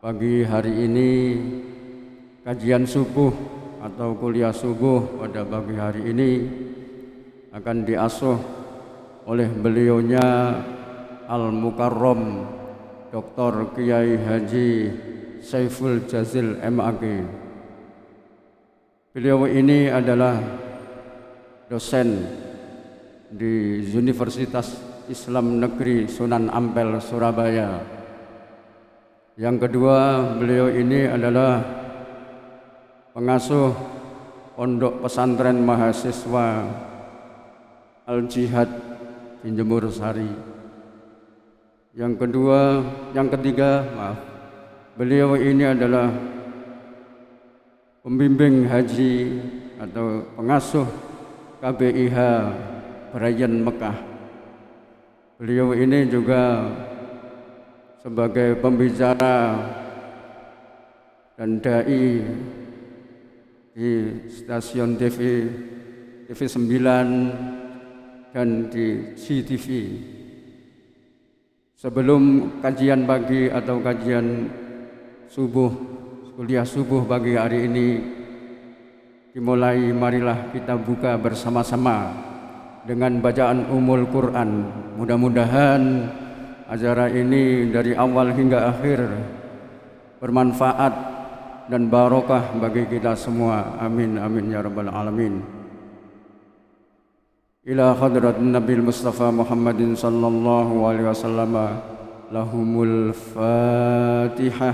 Pagi hari ini kajian subuh atau kuliah subuh pada pagi hari ini akan diasuh oleh beliaunya Al-Mukarram Dr. Kiai Haji Saiful Jazil MAG. Beliau ini adalah dosen di Universitas Islam Negeri Sunan Ampel, Surabaya. Yang kedua, beliau ini adalah pengasuh Pondok Pesantren Mahasiswa Al-Jihad di Jemur Sari. Yang ketiga, beliau ini adalah pembimbing haji atau pengasuh KBIH Brayan Mekah. Beliau ini juga sebagai pembicara dan dai di stasiun TV 9 dan di CTV. Sebelum kajian pagi atau kajian subuh, kuliah subuh pagi hari ini dimulai, marilah kita buka bersama-sama dengan bacaan Ummul Quran. Mudah-mudahan acara ini dari awal hingga akhir bermanfaat dan barokah bagi kita semua. Amin amin ya rabbal alamin. Ila hadrat Nabi Mustafa Muhammadin sallallahu alaihi wasallam. Lahumul Fatihah.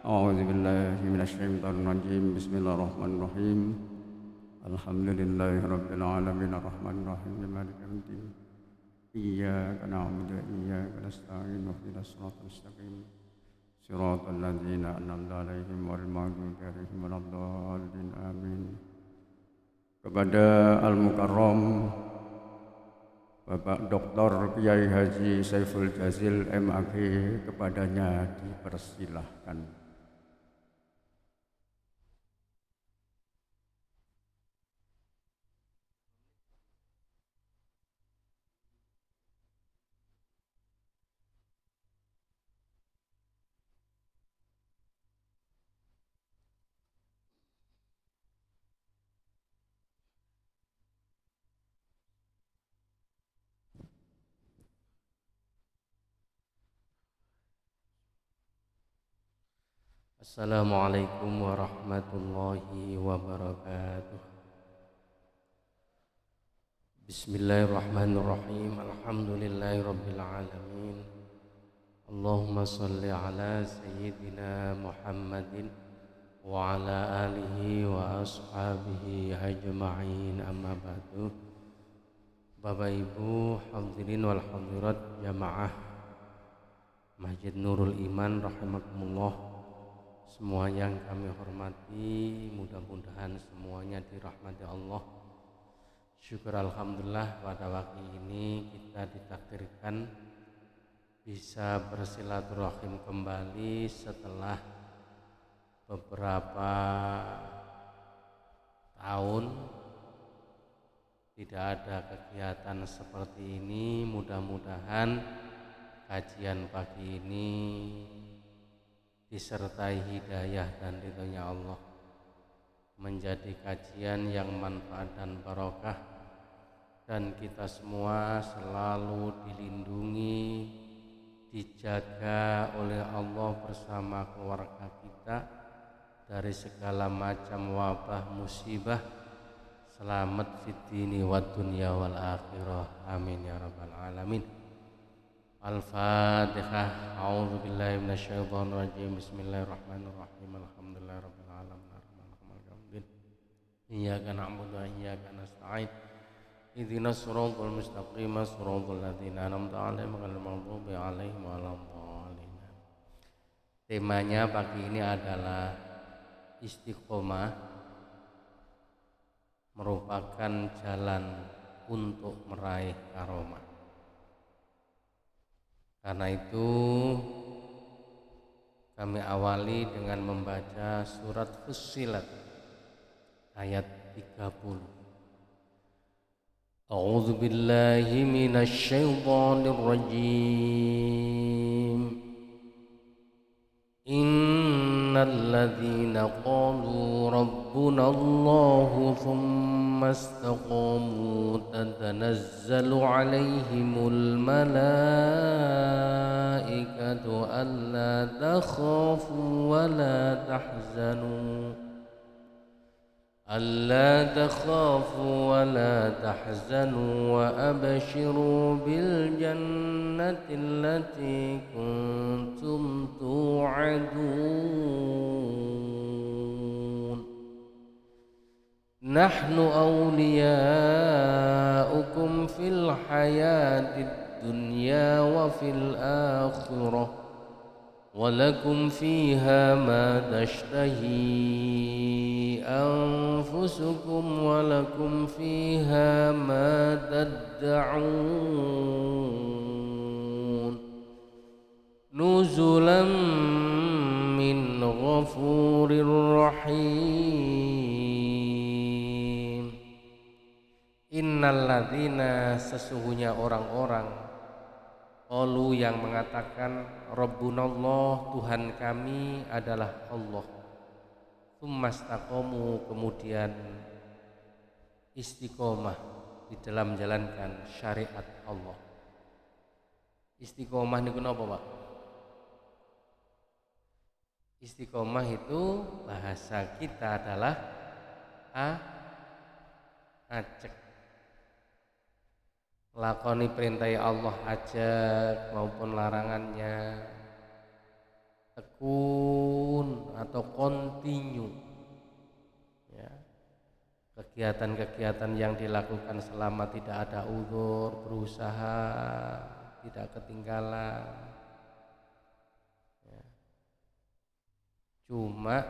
A'udzubillahi minasyaitonir rajim. Bismillahirrahmanirrahim. Alhamdulillahi rabbil alamin arrahmanir rahim maliki yaumiddin. Iyyaka na'budu wa iyyaka nasta'in ihdinas siratal mustaqim siratal ladzina an'amta 'alaihim ghairil maghdubi 'alaihim waladdallin amin. Kepada Al-Mukarram Bapak Dr. Kiai Haji Saiful Jazil MAG, kepadanya dipersilahkan. Assalamualaikum warahmatullahi wabarakatuh. Bismillahirrahmanirrahim. Alhamdulillahi rabbil alamin. Allahumma salli ala sayyidina Muhammadin wa ala alihi wa ashabihi ajma'in, amma ba'du. Bapak Ibu hadirin wal hadirat jamaah Masjid Nurul Iman rahimakumullah, semua yang kami hormati, mudah-mudahan semuanya dirahmati Allah. Syukur alhamdulillah pada waktu ini kita ditakdirkan bisa bersilaturahim kembali setelah beberapa tahun tidak ada kegiatan seperti ini. Mudah-mudahan kajian pagi ini disertai hidayah dan ridhonya Allah, menjadi kajian yang manfaat dan barokah, dan kita semua selalu dilindungi, dijaga oleh Allah bersama keluarga kita dari segala macam wabah musibah. Selamat fid dini wad dunya wal akhirah. Amin ya rabbal alamin. Al-Fatihah. A'udzu billahi minasyaitonir rajim. Bismillahirrahmanirrahim. Alhamdulillahi rabbil alamin. Arrahmanir rahim. Iyyaka na'budu wa iyyaka nasta'in. Ihdinas siratal mustaqim, siratal ladzina an'amta 'alaihim ghairil maghdubi 'alaihim waladdallin. Temanya pagi ini adalah istiqomah, merupakan jalan untuk meraih karomah. Karena itu kami awali dengan membaca surat Fussilat ayat 30. A'udzu billahi minasy syaithanir rajim. الذين قالوا ربنا الله ثم استقاموا تتنزل عليهم الملائكة ألا تخافوا ولا تحزنوا وأبشروا بالجنة التي كنتم توعدون نحن أولياؤكم في الحياة الدنيا وفي الآخرة ولكم فيها ما تشتهي أنفسكم ولكم فيها ما تدعون نزلا من غفور رحيم. Innalladzina, sesungguhnya orang-orang, qalu yang mengatakan Rabbunallah, Tuhan kami adalah Allah, tsumastaqamu, kemudian istiqomah di dalam menjalankan syariat Allah. Istiqomah niku napa, Pak? Istiqomah itu bahasa kita adalah acek. Lakoni perintah Allah ajak maupun larangannya, tekun atau continue ya. Kegiatan-kegiatan yang dilakukan selama tidak ada uzur, berusaha tidak ketinggalan ya. Cuma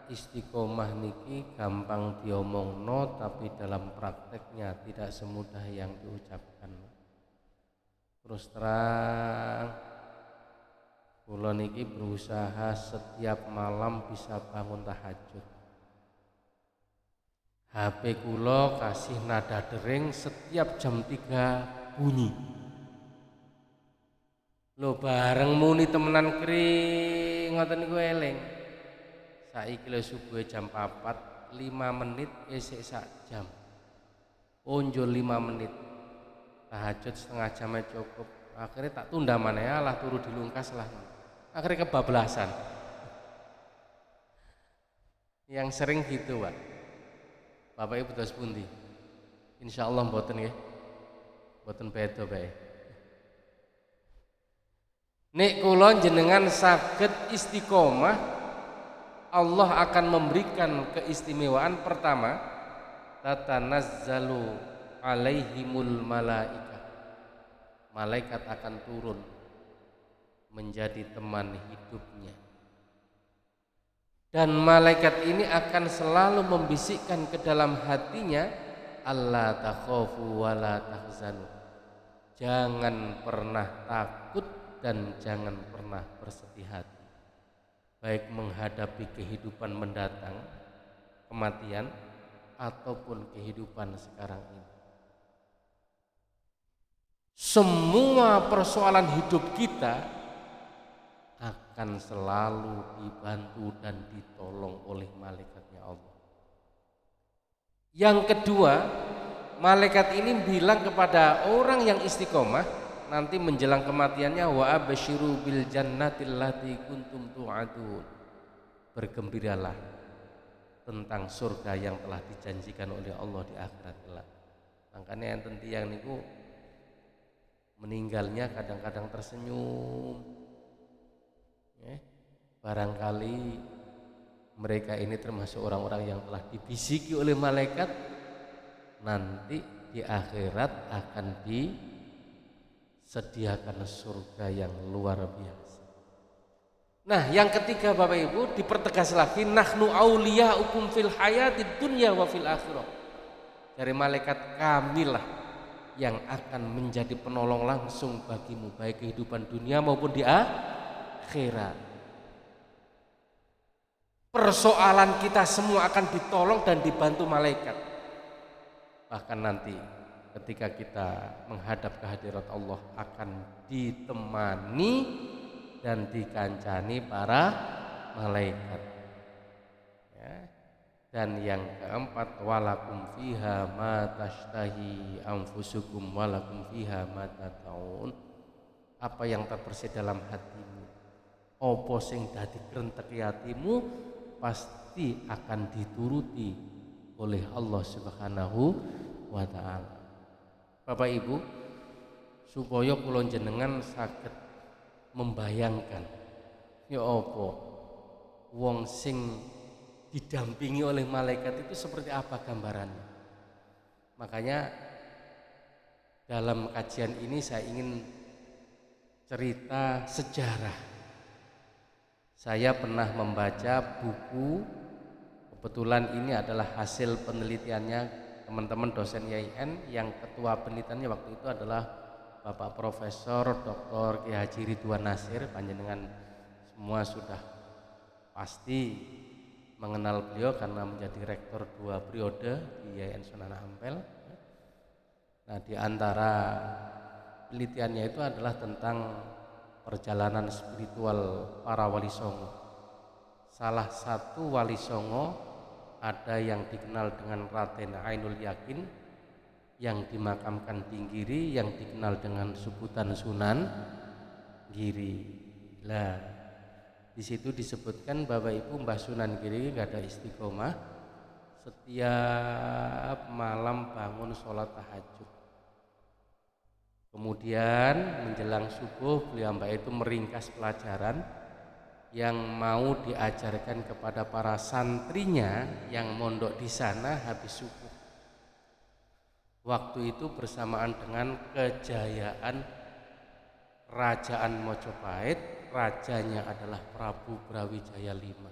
istiqomah niki gampang diomongno, tapi dalam prakteknya tidak semudah yang diucapkan. Terus terang, kula niki berusaha setiap malam bisa bangun tahajud. HP kula kasih nada dering setiap jam 3 bunyi. Lho bareng muni temenan kring ngoten niku eling. Saiki lho subuh jam 4, 5 menit esek sak jam. Onjol 5 menit. Tahajud setengah jam cukup. Akhirnya tak tunda maneh lah turu dilungkas lah. Akhirnya kebablasan. Yang sering gitu, Pak. Bapak Ibu dos pundi? Insyaallah mboten nggih. Mboten beda bae. Nek kula jenengan saged istiqomah, Allah akan memberikan keistimewaan. Pertama, tatanazzalu alaihimul malaikah, malaikat akan turun menjadi teman hidupnya, dan malaikat ini akan selalu membisikkan ke dalam hatinya, alla takhafu wala tahzanu, jangan pernah takut dan jangan pernah bersedih hati, baik menghadapi kehidupan mendatang, kematian, ataupun kehidupan sekarang ini. Semua persoalan hidup kita akan selalu dibantu dan ditolong oleh malaikatnya Allah. Yang kedua, malaikat ini bilang kepada orang yang istiqomah nanti menjelang kematiannya, wa absyiru bil jannatil lati kuntum tu'adun, bergembiralah tentang surga yang telah dijanjikan oleh Allah di akhirat kelak. Makanya enten tiyang niku meninggalnya kadang-kadang tersenyum. Barangkali mereka ini termasuk orang-orang yang telah dibisiki oleh malaikat nanti di akhirat akan disediakan surga yang luar biasa. Nah, yang ketiga Bapak Ibu, dipertegas lagi, nahnu auliyaukum fil hayatid dunya wa fil akhirah. Dari malaikat, kamilah yang akan menjadi penolong langsung bagimu, baik kehidupan dunia maupun di akhirat. Persoalan kita semua akan ditolong dan dibantu malaikat. Bahkan nanti ketika kita menghadap kehadirat Allah akan ditemani dan dikancani para malaikat. ya. Dan yang keempat, walakum fiha ma tashtahi anfusukum walakum fiha ma tad'un. Apa yang terbersit dalam hatimu, apa sing dadi krenteki hatimu, pasti akan dituruti oleh Allah Subhanahu wa taala. Bapak Ibu, supaya kula jenengan saged membayangkan ya apa wong sing didampingi oleh malaikat itu seperti apa gambarannya. Makanya dalam kajian ini saya ingin cerita sejarah. Saya pernah membaca buku, kebetulan ini adalah hasil penelitiannya teman-teman dosen IAIN, yang ketua penelitiannya waktu itu adalah Bapak Profesor Dr. Ki Haji Ridwan Nasir. Panjenengan semua sudah pasti mengenal beliau karena menjadi rektor 2 periode di IAIN Sunan Ampel. Nah, di antara penelitiannya itu adalah tentang perjalanan spiritual para wali songo. Salah satu wali songo ada yang dikenal dengan Raden Ainul Yakin, yang dimakamkan di Giri, yang dikenal dengan sebutan Sunan Giri. Lah, di situ disebutkan Bapak Ibu Mbah Sunan Giri gak ada istiqomah, setiap malam bangun sholat tahajud. Kemudian menjelang subuh beliau Mbak itu meringkas pelajaran yang mau diajarkan kepada para santrinya yang mondok di sana habis subuh. Waktu itu bersamaan dengan kejayaan Kerajaan Mojopahit. Rajanya adalah Prabu Brawijaya V.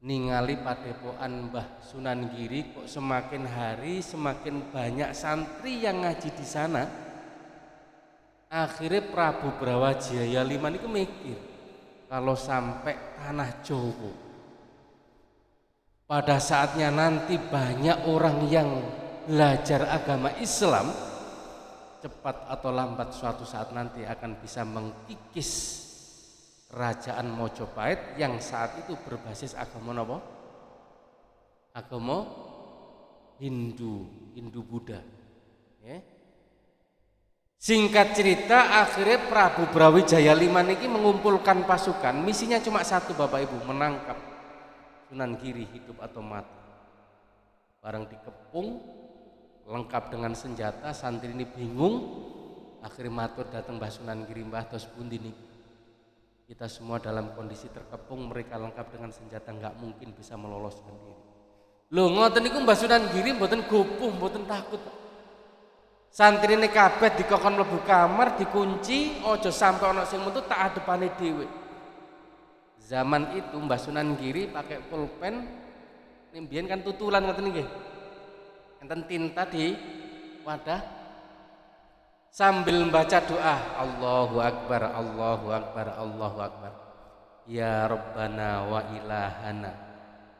Ningali padepokan Mbah Sunan Giri, kok semakin hari semakin banyak santri yang ngaji di sana. Akhirnya Prabu Brawijaya V itu mikir, kalau sampai tanah Jawa pada saatnya nanti banyak orang yang belajar agama Islam, cepat atau lambat suatu saat nanti akan bisa mengkikis Kerajaan Mojopahit yang saat itu berbasis agama apa? Agama Hindu Buddha. Ya. Singkat cerita, akhirnya Prabu Brawijaya V ini mengumpulkan pasukan. Misinya cuma satu Bapak Ibu, menangkap Sunan Giri hidup atau mati. Barang dikepung, lengkap dengan senjata, santri ini bingung. Akhirnya matur datang Mbah Sunan Giri, Mbah dos pundi niki. Kita semua dalam kondisi terkepung, mereka lengkap dengan senjata, nggak mungkin bisa meloloskan diri. Lho ngoten niku Mbah Sunan Giri mboten gopoh, mboten takut. Santri ini kabeh dikokon mlebu kamar, dikunci, ojo sampai ana sing metu tak adepane dhewe. Zaman itu Mbah Sunan Giri pakai pulpen, mbiyen kan tutulan ngoten nggih. Enten tinta di wadah, sambil membaca doa, Allahu Akbar, Allahu Akbar, Allahu Akbar. Ya Rabbana wa ilahana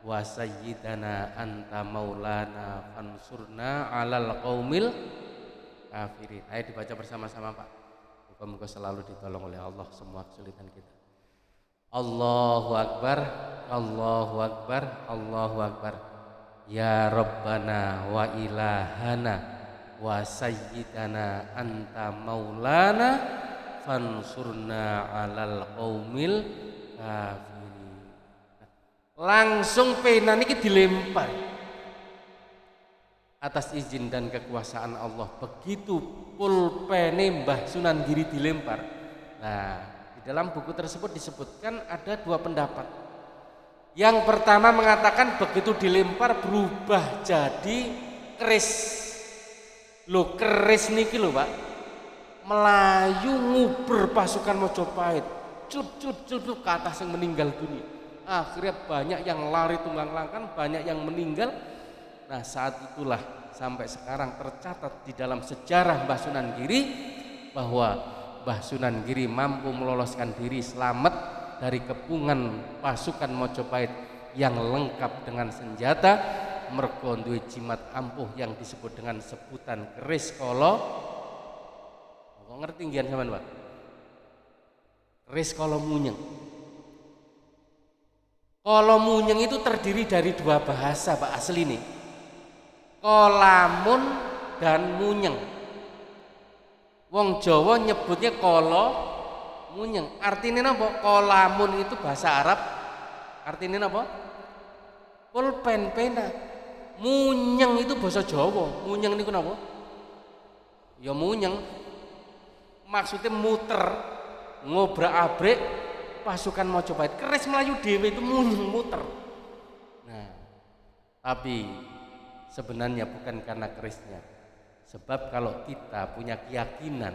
wa sayyidana anta maulana fansurna alal qaumil kafirin. Ayo dibaca bersama-sama Pak. Moga-moga selalu ditolong oleh Allah semua kesulitan kita. Allahu Akbar, Allahu Akbar, Allahu Akbar. Ya Rabbana wa ilahana wa sayyidana anta maulana fansurna alal qaumil kafirin. Langsung pena niki dilempar atas izin dan kekuasaan Allah. Begitu pulpene Mbah Sunan Giri dilempar. Nah, di dalam buku tersebut disebutkan ada 2 pendapat. Yang pertama mengatakan begitu dilempar berubah jadi keris. Lho keris niki lho Pak, melayu nguber pasukan Mojopahit, cut ke atas yang meninggal dunia. Akhirnya banyak yang lari tunggang langkang, banyak yang meninggal. Nah saat itulah sampai sekarang tercatat di dalam sejarah Mbah Sunan Giri bahwa Mbah Sunan Giri mampu meloloskan diri selamat dari kepungan pasukan Mojopahit yang lengkap dengan senjata, mergo duwe jimat ampuh yang disebut dengan sebutan keris kala. Kok ngerti nggih sampean, Pak? Keris kala munyeng. Kala munyeng itu terdiri dari dua bahasa Pak asli nih. Kolamun dan munyeng. Wong Jawa nyebutnya kala munyeng. Artinya apa? Kolamun itu bahasa Arab. Artinya apa? Pulpen, pena. Munyeng itu bahasa Jawa. Munyeng niku napa? Ya munyeng. Maksudnya muter, ngobrak-abrik pasukan Majapahit. Keris Melayu dhewe itu munyeng muter. Nah, tapi sebenarnya bukan karena kerisnya. Sebab kalau kita punya keyakinan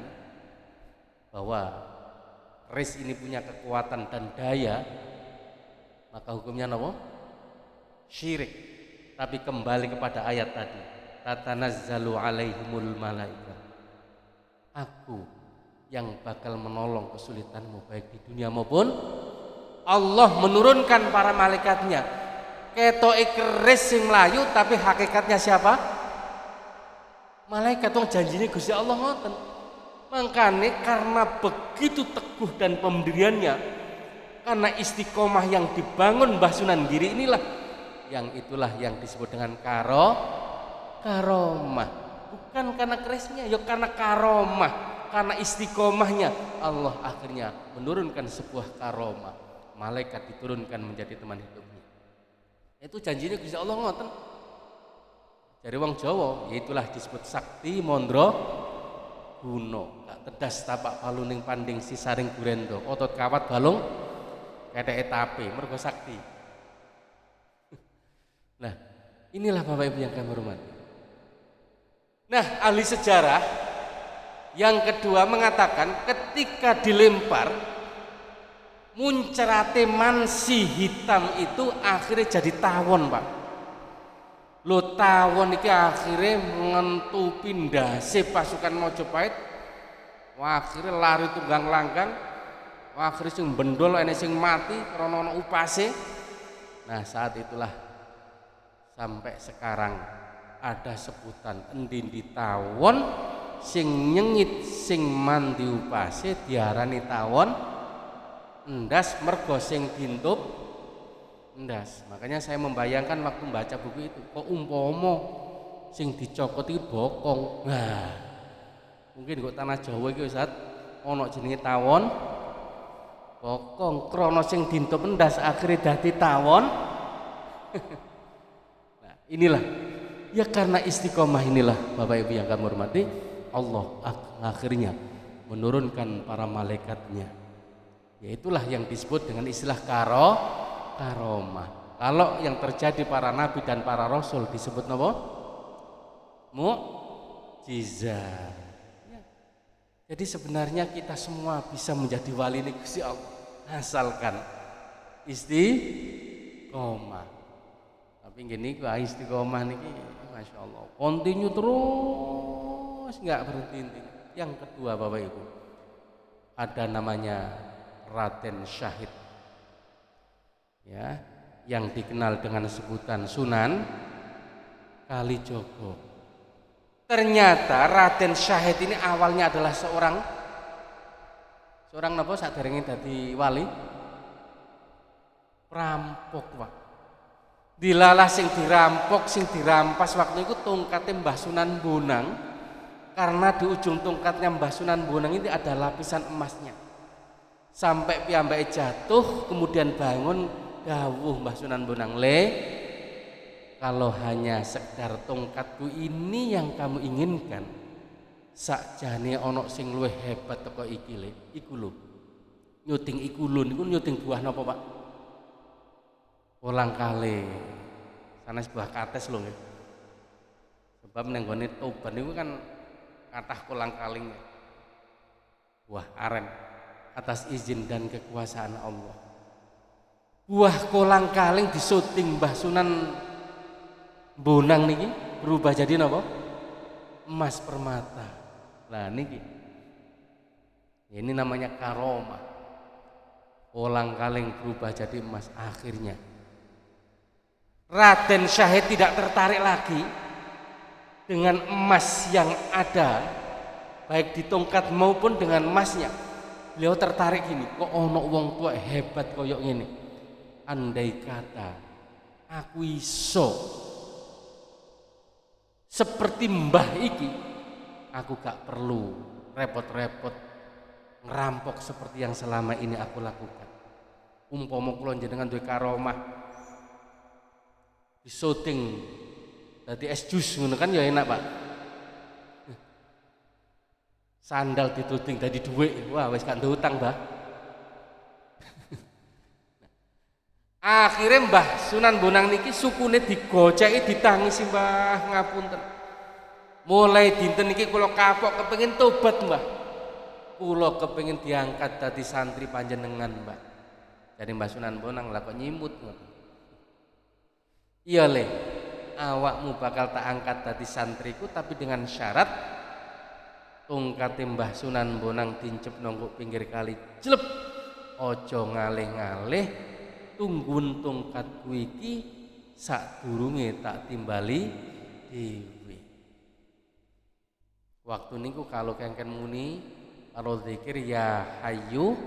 bahwa keris ini punya kekuatan dan daya, maka hukumnya apa? Syirik. Tapi kembali kepada ayat tadi, tatanazzalu alaihimul malaikat. Aku yang bakal menolong kesulitanmu baik di dunia maupun Allah menurunkan para malaikatnya. Ketoke keris sing mlayu tapi hakikatnya siapa? Malaikat. Wong janjine Gusti Allah ngoten. Makanya karena begitu teguh dan pendiriannya, karena istiqomah yang dibangun Mbah Sunan Giri inilah itulah yang disebut dengan karomah. Bukan karena kerisnya, ya karena karomah, karena istiqomahnya Allah akhirnya menurunkan sebuah karomah. Malaikat diturunkan menjadi teman hidupnya. Itu janjinya Gusti Allah ngoten. Dari wong Jawa, yaitulah disebut sakti mondro guno. Gak tedas tapak baluning panding sisaring gurendo, otot kawat balung keteke tape mergo sakti. Nah, inilah Bapak Ibu yang kami hormati. Nah, ahli sejarah yang kedua mengatakan ketika dilempar muncrate mansi hitam itu akhirnya jadi tawon, Pak. Lho tawon iki akhirnya ngentupi ndase pasukan Majapahit. Wah, akhirnya lari tunggang langgang. Wah, akhirnya sing bendol enek sing mati krana ana upase. Nah, saat itulah sampai sekarang ada sebutan endi-endi tawon sing nyengit sing mandi upase diarani tawon endas mergo sing dintup endas. Makanya saya membayangkan waktu membaca buku itu, kok umpama sing dicokot iki bokong. Nah, mungkin kok tanah Jawa iki Ustaz ana jenenge tawon bokong krana sing dintup endas akhirnya dadi tawon. Inilah ya karena istiqomah inilah Bapak Ibu yang kami hormati, Allah akhirnya menurunkan para malaikatnya. Yaitulah yang disebut dengan istilah karomah. Kalau yang terjadi para nabi dan para rasul disebut apa? Mukjizat. Ya. Jadi sebenarnya kita semua bisa menjadi wali Gusti Allah asalkan istiqomah. Tapi gini gua istiqomah niki Masya Allah continue terus nggak berhenti. Yang kedua Bapak Ibu, ada namanya Raden Syahid ya, yang dikenal dengan sebutan Sunan Kalijogo. Ternyata Raden Syahid ini awalnya adalah seorang napa saderenge dadi wali? Perampok, Pak. Dilalah sing dirampok, sing dirampas waktu itu tongkatnya Mbah Sunan Bonang, karena di ujung tongkatnya Mbah Sunan Bonang ini ada lapisan emasnya. Sampai piyambake jatuh, kemudian bangun, dawuh Mbah Sunan Bonang, kalau hanya sekedar tongkatku ini yang kamu inginkan, sakjane ana sing luwih hebat teko iki iku lho. Nyuting iku lho niku nyuting buah napa, Pak? Kolang kale, sanes buah kates lho nggih. Sebab ning gone Toban niku kan kathah kolang kaling. Buah aren atas izin dan kekuasaan Allah. Buah kolang kaling disuting Mbah Sunan Bonang niki berubah jadi napa? Emas permata. Lah niki. Ini namanya karomah. Kolang kaling berubah jadi emas akhirnya. Raden Syahid tidak tertarik lagi dengan emas yang ada baik di tongkat maupun dengan emasnya. Beliau tertarik gini, kok ono wong tua hebat koyok ngene. andai kata aku iso seperti mbah iki, aku gak perlu repot-repot ngerampok seperti yang selama ini aku lakukan. Umpama kula jenengan duwe karomah disoting dadi es jus ngono kan ya enak, Pak. Sandal dituting dadi dhuwit, wah wis gak ndek utang, Mbah. Akhirnya Mbah Sunan Bonang niki sukune digoceki ditangisi, Mbah, ngapunten. Mulai dinten niki kula kapok kepengin tobat, Mbah. Kula kepengin diangkat dadi santri panjenengan, Mbah. Jadi Mbah Sunan Bonang lah kok nyimut ngoten. Iya le, awakmu bakal tak angkat dadi santriku tapi dengan syarat tongkate Mbah Sunan Bonang dincep nongko pinggir kali jlep. Ojo ngalih-ngalih tunggun tongkatku iki sadurunge tak timbali dhewe. Waktu niku kalau kengken muni karo zikir ya hayyu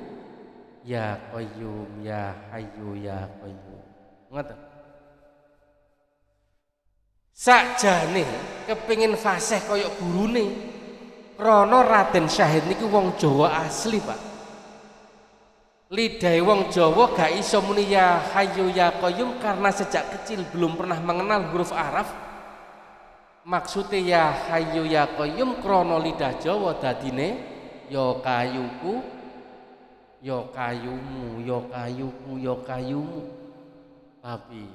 ya qayyum ya hayyu ya qayyum. Ngoten. Sakjane kepengin fasih kaya gurune. Krana Raden Syahid niku wong Jawa asli, Pak. Lidahe wong Jawa gak iso muni ya hayyu ya qayyum karena sejak kecil belum pernah mengenal huruf Arab. Maksudnya ya hayyu ya qayyum krana lidah Jawa dadine ya kayuku, ya kayumu, ya kayuku, ya kayumu. Tapi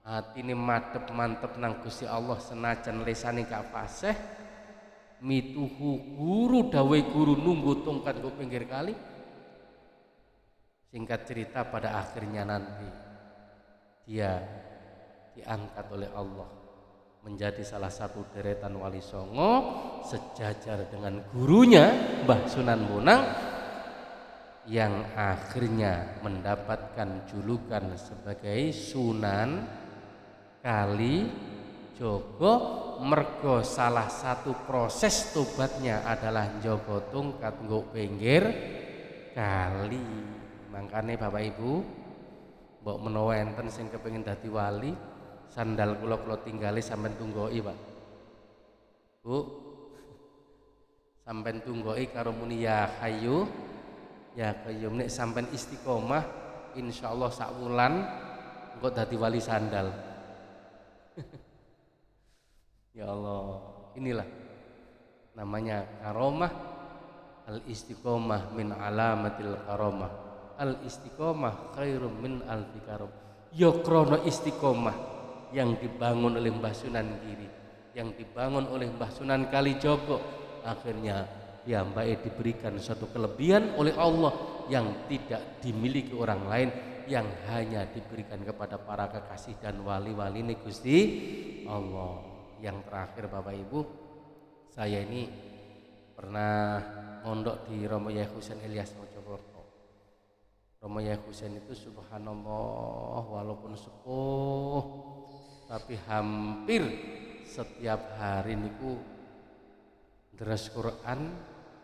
atine madhep mantep nang Gusti Allah senajan lesane gak fasih. Mituhu guru dawe guru nunggu tongkat go pinggir kali. Singkat cerita pada akhirnya nanti dia diangkat oleh Allah menjadi salah satu deretan wali songo sejajar dengan gurunya Mbah Sunan Bonang yang akhirnya mendapatkan julukan sebagai Sunan Kalijogo. Mergo salah satu proses tobatnya adalah njogo tongkat nggo pinggir kali. Mangkane Bapak Ibu, mbok menawa enten sing kepengin dadi wali, sandal kula tinggali sampean tunggoki, Pak. Bu. Sampean tunggoki karo muni ya hayyu ya qayyum. Nek sampean istiqomah insyaallah sak wulan engko dadi wali sandal. Ya Allah, inilah namanya karomah. Al-istiqomah min alamatil karomah. Al-istiqomah khairum min alfi karom. Ya krana istiqomah yang dibangun oleh Mbah Sunan Giri, yang dibangun oleh Mbah Sunan Kalijogo, akhirnya piyambake diberikan suatu kelebihan oleh Allah yang tidak dimiliki orang lain, yang hanya diberikan kepada para kekasih dan wali-wali ini Gusti Allah. Yang terakhir Bapak Ibu, saya ini pernah mondok di Romo Yai Husain Ilyas Mojokerto. Romo Yai Husain itu subhanallah walaupun sepuh tapi hampir setiap hari niku deres Quran.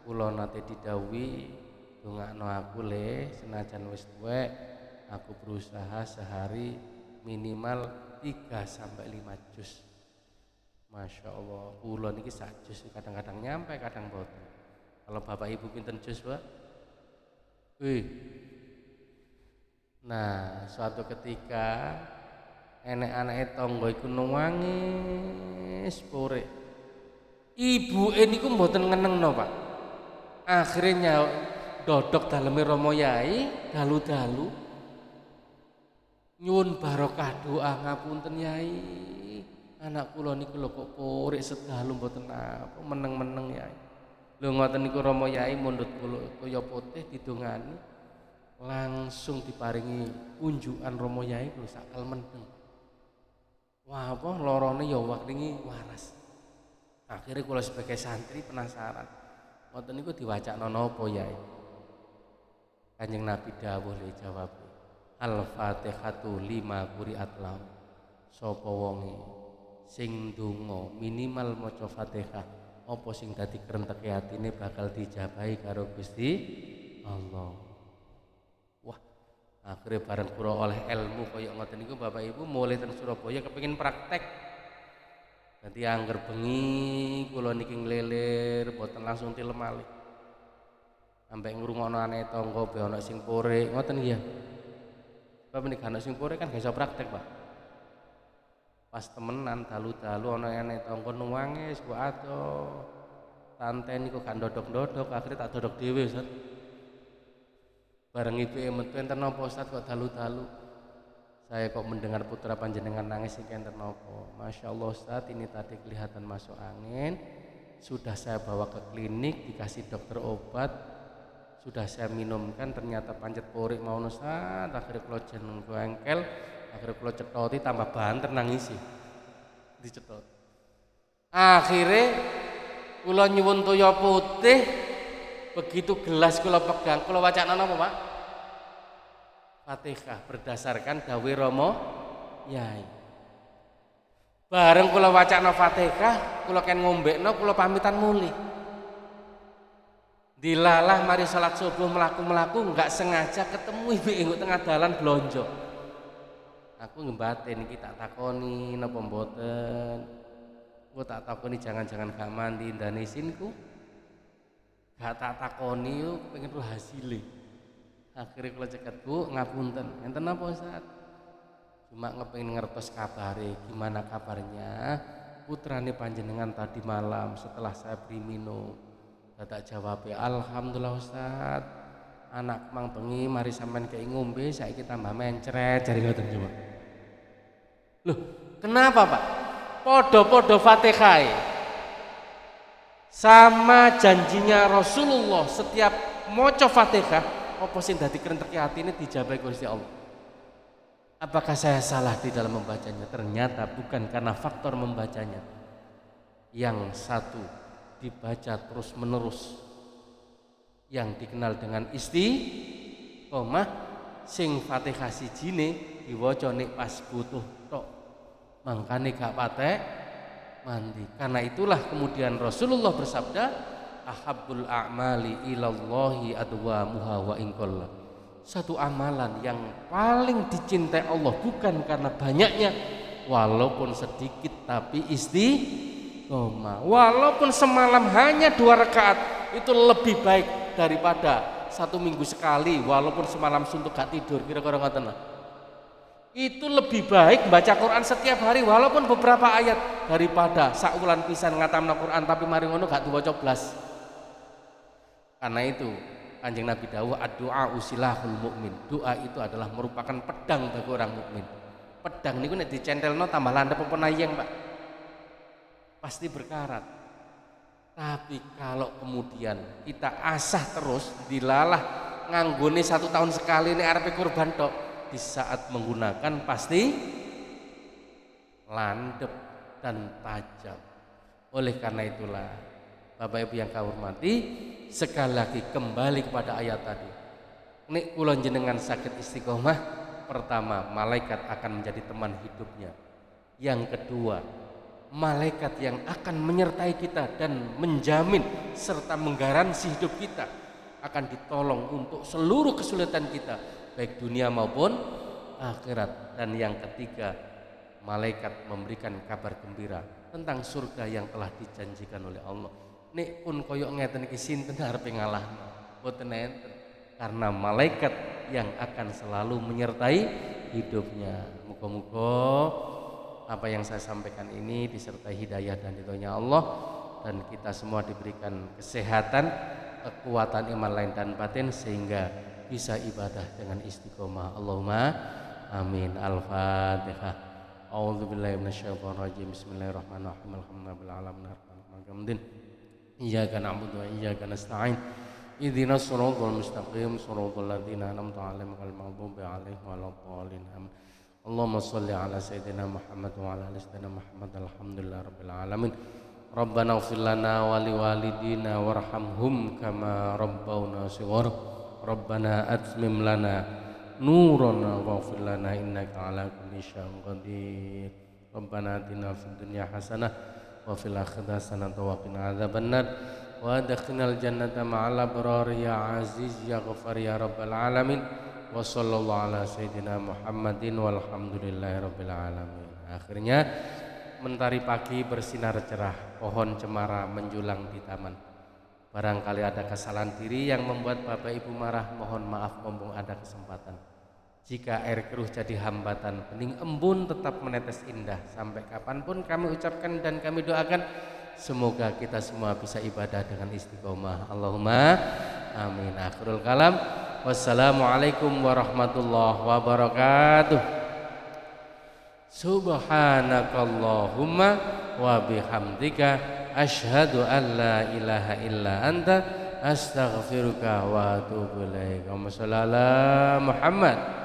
Kula nate didhawuhi dongakno aku le senajan wis tuwek aku berusaha sehari minimal 3 sampai 5 juz. Masya Allah, kula niki sak juz kadang-kadang nyampe, kadang boten. Kalau Bapak Ibu pinten juz, Pak? Nah, suatu ketika enek anake tangga iku nangis pore. Ibuke niku mboten ngenengno, Pak. Akhirnya dodok daleme Rama Yai dalu-dalu nyuwun barokah doa ngapunten Yai. Anak kula niku lho kok porik sedalu mboten apa meneng-meneng Yai. Lho ngoten niku Rama Yai mundhut kaya putih didongani langsung diparingi unjukan Rama Yai lho sakal meneng. Wah apa lorone ya wakringi waras. Akhirnya kula sebagai santri penasaran. Ngoten niku diwacakno napa Yai? Kanjeng Nabi dawuh le jawab. Al-Fatihatu lima quri'at lahu. Sapa wonge sing ndonga minimal maca Fatihah apa sing dadi krenteke atine bakal dijabahi karo Gusti Allah. Wah, Akhirnya bareng kula oleh ilmu kaya ngoten niku Bapak Ibu mulai teng Surabaya kepengin praktek. Nanti angger bengi kula niki nglelir boten langsung tilem malih. Sampai ngrungokno ane tangga be ana sing porik ngoten nggih ya. Sebab nek ana sing porik kan gak iso praktek, Pak. Pas temenan dalu-dalu ana ane tangga nuwange kok ado. Santen niku gak ndodok-ndodok akhirnya tak dodok dhewe Ustaz. Bareng ibuke metu enten napa Ustaz kok dalu-dalu. Saya kok mendengar putra panjenengan nangis iki enten napa. Masya Allah Ustaz, ini tadi kelihatan masuk angin. Sudah saya bawa ke klinik, dikasih dokter obat. Sudah saya minumkan, ternyata pancet porik mau Ustaz. Akhirnya kula jeneng engkel, akhirnya kula cethoti tambah banter nangisi. Dicethot. Akhirnya kula nyuwun toya putih. Begitu gelas kula pegang, kula wacana napa, Pak? Fatihah berdasarkan dawuh Rama Yai. Bareng kula wacana Fatihah, kula ken ngombekno, kula pamitan mulih. Dilalah mari salat subuh mlaku-mlaku enggak sengaja ketemu ibu tengah dalan blonjo. Aku ngembatin iki tak takoni napa mboten. Aku tak takoni jangan-jangan gak mandi ndane isinku. Gak tak takoni yo pengen roh hasile. Akhirnya kula ceket, Bu, ngapunten. Enten napa Ustaz? Cuma ngepengin ngertos kabare, gimana kabarnya? Putrane panjenengan tadi malam setelah saya beri minum. Dadak jawab, alhamdulillah Ustaz. Anak mang bengi mari sampean kei ngombe saiki tambah mencret jare ngoten coba. Loh, kenapa, Pak? Podo-podo Fatihah. Sama janjinya Rasulullah setiap maca Fatihah apa sing dadi krenteki atine dijabahi Gusti Allah. Apakah saya salah di dalam membacanya? Ternyata bukan karena faktor membacanya. Yang satu dibaca terus menerus yang dikenal dengan istiqomah, sing Fatihah sijine diwaca nek pas butuh tok. Mangkane gak patek mandi. Karena itulah kemudian Rasulullah bersabda, ahabbul a'mali ilallahi adwamuha wa inqalla. Satu amalan yang paling dicintai Allah bukan karena banyaknya, walaupun sedikit tapi istiqomah. Walaupun semalam hanya 2 rakaat itu lebih baik daripada 1 minggu sekali walaupun semalam suntuk gak tidur. Kira-kira ngoten lah. Itu lebih baik baca Quran setiap hari walaupun beberapa ayat daripada sakulan pisan ngatamna Quran tapi mari ngono gak diwaca blas. Karena itu Kanjeng Nabi dawuh ad-du'a usilahul mukmin. Doa itu adalah merupakan pedang bagi orang mukmin. Pedang niku nek dicentelno tambah landhep apa nayeng, Pak. Pasti berkarat. Tapi kalau kemudian kita asah terus dilalah nganggone 1 tahun sekali nek arepe kurban tok, di saat menggunakan pasti landep dan tajam. Oleh karena itulah Bapak Ibu yang kau hormati, sekali lagi kembali kepada ayat tadi. Nek kula jenengan sakit istiqomah, pertama malaikat akan menjadi teman hidupnya. Yang kedua, malaikat yang akan menyertai kita dan menjamin serta menggaransi hidup kita akan ditolong untuk seluruh kesulitan kita, baik dunia maupun akhirat. Dan yang ketiga, malaikat memberikan kabar gembira tentang surga yang telah dijanjikan oleh Allah. Nek pun koyok ngeten iki sinten arepe ngalahno, boten enten. Karena malaikat yang akan selalu menyertai hidupnya. Muga-muga apa yang saya sampaikan ini disertai hidayah dan ridhonya Allah, dan kita semua diberikan kesehatan, kekuatan iman lahir dan batin sehingga bisa ibadah dengan istiqomah. Allahumma amin. Al-Fatihah. A'udzubillahi minasyaitonir rajim. Bismillahirrahmanirrahim. Alhamdulillahirabbil alamin. Iyyaka na'budu wa iyyaka nasta'in. Ihdinas siratal mustaqim, siratal ladzina an'amta 'alaihim ghairil maghdubi 'alaihim waladdallin. Allahumma shalli 'ala sayyidina Muhammad wa 'ala ali sayyidina Muhammad. Alhamdulillahirabbil alamin. Rabbana ighfir lana wa liwalidina warhamhum kama rabbawna shighara. Rabbana atmim lana nurana waghfir lana innaka 'ala kulli syai'in qadir. Rabbana atina fid dunya hasanah wa fil akhirati hasanatan wa qina adzabannar wa adkhilnal jannata ma'al abrar ya aziz ya ghafar ya rabbal alamin. Wa sallallahu ala sayyidina Muhammadin walhamdulillahirabbil alamin. Akhirnya mentari pagi bersinar cerah, pohon cemara menjulang di taman. Barangkali ada kesalahan diri yang membuat Bapak Ibu marah, mohon maaf mumpung ada kesempatan. Jika air keruh jadi hambatan, bening embun tetap menetes indah. Sampai kapanpun kami ucapkan dan kami doakan, semoga kita semua bisa ibadah dengan istiqomah. Allahumma amin. Akhirul kalam. Wassalamualaikum warahmatullahi wabarakatuh. Subhanakallahumma wa bihamdika asyhadu an la ilaha illa anta astaghfiruka wa atubu ilaik. Allahumma shalli ala Muhammad.